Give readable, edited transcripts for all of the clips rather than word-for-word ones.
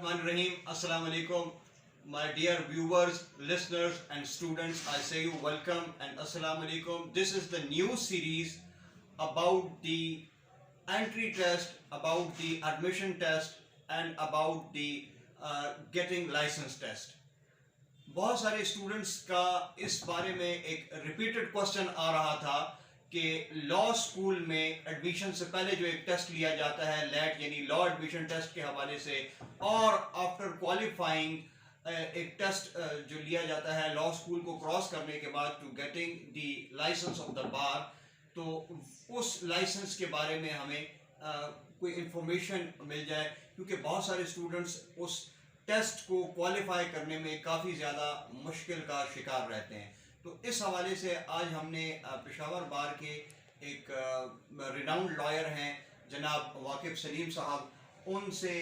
Rahim, Assalamu alaikum. My dear viewers, listeners, and students, I say you welcome and Assalamu alaikum. This is the new series about the entry test, about the admission test, and about the getting license test. बहुत सारे students का इस बारे में एक repeated question आ रहा था कि लॉ स्कूल में एडमिशन से पहले जो एक टेस्ट लिया जाता है लेट यानी लॉ एडमिशन टेस्ट के हवाले से, और आफ्टर क्वालिफाइंग एक टेस्ट जो लिया जाता है लॉ स्कूल को क्रॉस करने के बाद to getting the licence of the bar, तो उस लाइसेंस के बारे में हमें कोई इंफॉर्मेशन मिल जाए, क्योंकि बहुत सारे स्टूडेंट्स उस टेस्ट को क्वालिफाई करने में काफ़ी ज़्यादा मुश्किल का शिकार रहते हैं। तो इस हवाले से आज हमने पेशावर बार के एक रिनाउंड लॉयर हैं जनाब वाकिफ सलीम साहब, उनसे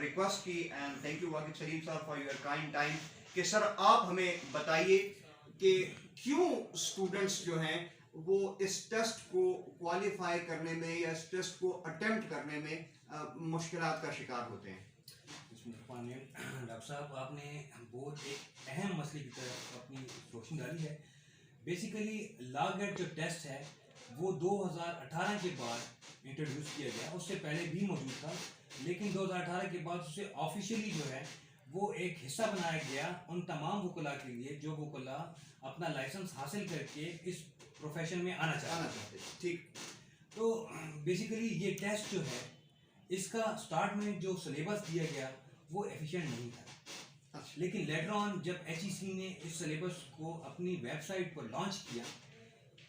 रिक्वेस्ट की, एंड थैंक यू वाकिफ सलीम साहब फॉर योर काइंड टाइम, कि सर आप हमें बताइए कि क्यों स्टूडेंट्स जो हैं वो इस टेस्ट को क्वालिफाई करने में या इस टेस्ट को अटेम्प्ट करने में मुश्किलात का शिकार होते हैं। डॉक्टर साहब, आपने बहुत एक अहम मसले की तरफ अपनी रोशनी डाली है। बेसिकली लॉ गेट जो टेस्ट है वो 2018 के बाद इंट्रोड्यूस किया गया, उससे पहले भी मौजूद था, लेकिन 2018 के बाद उसे ऑफिशियली जो है वो एक हिस्सा बनाया गया उन तमाम वकला के लिए जो वकला अपना लाइसेंस हासिल करके इस प्रोफेशन में आना चाहते। ठीक, तो बेसिकली ये टेस्ट जो है इसका स्टार्ट में जो सिलेबस दिया गया वो एफिशिएंट नहीं था। अच्छा। लेकिन लेटर ऑन जब HEC ने इस सिलेबस को अपनी वेबसाइट पर लॉन्च किया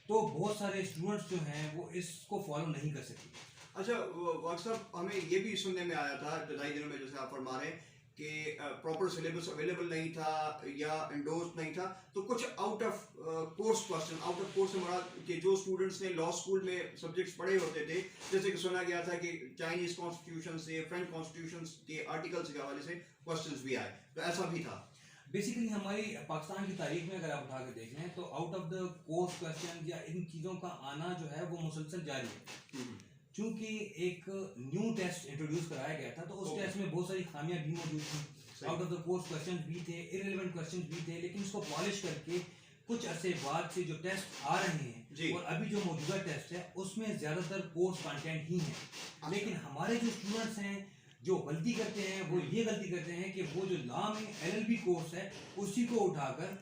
तो बहुत सारे स्टूडेंट्स जो हैं वो इसको फॉलो नहीं कर सके। अच्छा व्हाट्सअप, हमें ये भी सुनने में आया था इब्तदाई दिनों में, जैसे आप फरमा रहे हैं कि प्रॉपर सिलेबस अवेलेबल नहीं था या इंडोर्स नहीं था, तो कुछ out of course question, out of course से मुराद कि जो स्टूडेंट्स ने लॉ स्कूल में सब्जेक्ट्स पढ़े होते थे, जैसे कि सुना गया था कि चाइनीज कॉन्स्टिट्यूशन से, फ्रेंच कॉन्स्टिट्यूशन के आर्टिकल्स के हवाले से क्वेश्चंस भी आए, तो ऐसा भी था। बेसिकली हमारी पाकिस्तान की तारीख में अगर आप उठा के देख लें तो out of the course question या इन चीज़ों का आना जो है वो मुसलसल जारी है। चूंकि एक न्यू टेस्ट इंट्रोड्यूस कराया गया था तो उस टेस्ट में बहुत सारी खामियां भी मौजूद थी, out of the course questions भी थे, इररिलेवेंट क्वेश्चंस भी थे, लेकिन इसको पॉलिश करके कुछ अरसे बाद से जो टेस्ट आ रहे हैं और अभी जो मौजूदा टेस्ट है उसमें ज़्यादातर कोर्स कंटेंट ही है। लेकिन हमारे जो स्टूडेंट्स हैं जो गलती करते हैं वो ये गलती करते हैं कि वो जो लॉ में LLB कोर्स है उसी को उठाकर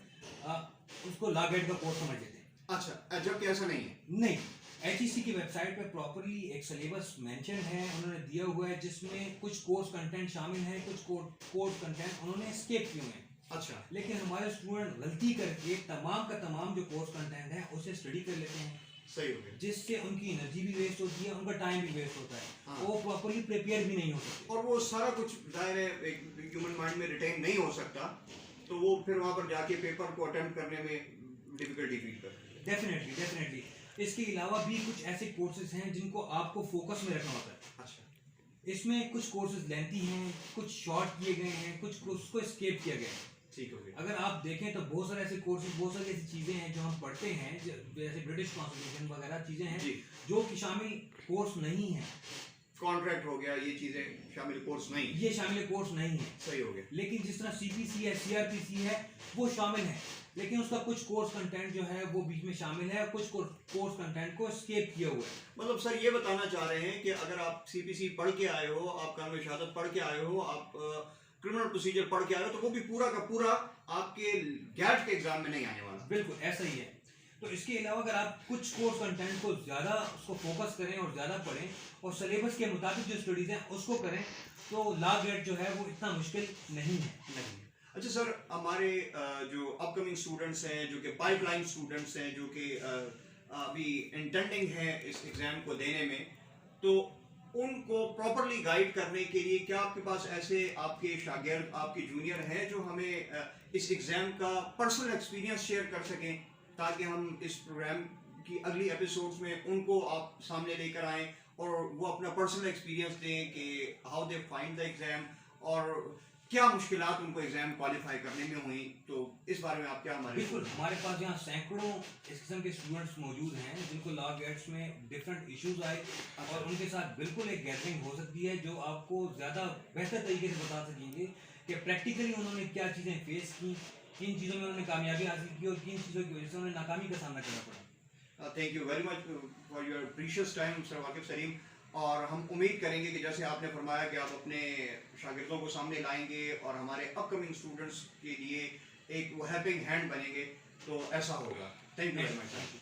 उसको लॉ गेट का कोर्स समझ लेते हैं। अच्छा, जबकि ऐसा नहीं है। नहीं, HEC की वेबसाइट पे प्रॉपरली एक सिलेबस मेंशन है, उन्होंने दिया हुआ है जिसमें कुछ कोर्स कंटेंट शामिल है, कुछ कोर्स कंटेंट उन्होंने स्किप किए हैं। अच्छा, लेकिन हमारे स्टूडेंट गलती करके तमाम का तमाम जो कोर्स कंटेंट है उसे स्टडी कर लेते हैं। सही हो गया, जिससे उनकी एनर्जी भी वेस्ट होती है, उनका टाइम भी वेस्ट होता है। हाँ। वो प्रॉपरली प्रिपेयर भी नहीं हो सकते और वो सारा कुछ जाहिर है एक ह्यूमन माइंड में रिटेन नहीं हो सकता, तो वो फिर वहां पर जाके पेपर को अटेम्प्ट करने में डिफिकल्टी फील करते हैं। डेफिनेटली। इसके अलावा भी कुछ ऐसे कोर्सेज हैं जिनको आपको फोकस में रखना होता है। अच्छा, इसमें कुछ कोर्सेज लेंथी हैं, कुछ शॉर्ट किए गए हैं, कुछ कोर्स को स्किप किया गया है। ठीक हो गया। अगर आप देखें तो बहुत सारे ऐसे कोर्सेज, बहुत सारी ऐसी चीज़ें हैं जो हम पढ़ते हैं, जैसे ब्रिटिश कॉन्स्टिट्यूशन वगैरह चीज़ें हैं जो कि शामिल कोर्स नहीं है। कॉन्ट्रैक्ट हो गया, ये चीजें शामिल कोर्स नहीं, ये शामिल कोर्स नहीं है। सही हो गया। लेकिन जिस तरह CPC है, CRPC है, वो शामिल है, लेकिन उसका कुछ कोर्स कंटेंट जो है वो बीच में शामिल है, कुछ कोर्स कंटेंट को स्किप किया हुआ है। मतलब सर ये बताना चाह रहे हैं कि अगर आप CPC पढ़ के आए हो, आप कानून शहादत पढ़ के आए हो, आप क्रिमिनल प्रोसीजर पढ़ के आए हो, तो वो भी पूरा का पूरा आपके गैट के एग्जाम में नहीं आने वाला। बिल्कुल ऐसा ही है। तो इसके अलावा अगर आप कुछ कोर्स कंटेंट को ज़्यादा उसको फोकस करें और ज़्यादा पढ़ें और सिलेबस के मुताबिक जो स्टडीज़ हैं उसको करें तो लॉ गेट जो है वो इतना मुश्किल नहीं है। अच्छा सर, हमारे जो अपकमिंग स्टूडेंट्स हैं, जो कि पाइपलाइन स्टूडेंट्स हैं, जो कि अभी इंटेंडिंग हैं इस एग्ज़ाम को देने में, तो उनको प्रॉपरली गाइड करने के लिए क्या आपके पास ऐसे आपके शागिर्द, आपके जूनियर हैं जो हमें इस एग्ज़ाम का पर्सनल एक्सपीरियंस शेयर कर सकें, ताकि हम इस प्रोग्राम की अगली एपिसोड्स में उनको आप सामने लेकर आएँ और वो अपना पर्सनल एक्सपीरियंस दें कि how they find the exam और क्या मुश्किलात उनको एग्जाम क्वालिफाई करने में हुई, तो इस बारे में आप क्या हमारे बिल्कुल, हमारे पास यहाँ सैकड़ों इस किस्म के स्टूडेंट्स मौजूद हैं जिनको लॉ गेट्स में डिफरेंट इश्यूज आए और उनके साथ बिल्कुल एक गैदरिंग हो सकती है जो आपको ज़्यादा बेहतर तरीके से बता सकेंगे कि प्रैक्टिकली उन्होंने क्या चीज़ें फेस की, किन चीज़ों में उन्होंने कामयाबी हासिल की और किन चीज़ों की वजह से उन्हें नाकामी का सामना करना पड़ा। Thank you very much for your precious time mister वाकिफ सलीम। और हम उम्मीद करेंगे कि जैसे आपने फरमाया कि आप अपने शागिर्दों को सामने लाएंगे और हमारे अपकमिंग स्टूडेंट्स के लिए एक वो हेल्पिंग हैंड बनेंगे, तो ऐसा होगा। Thank you very much.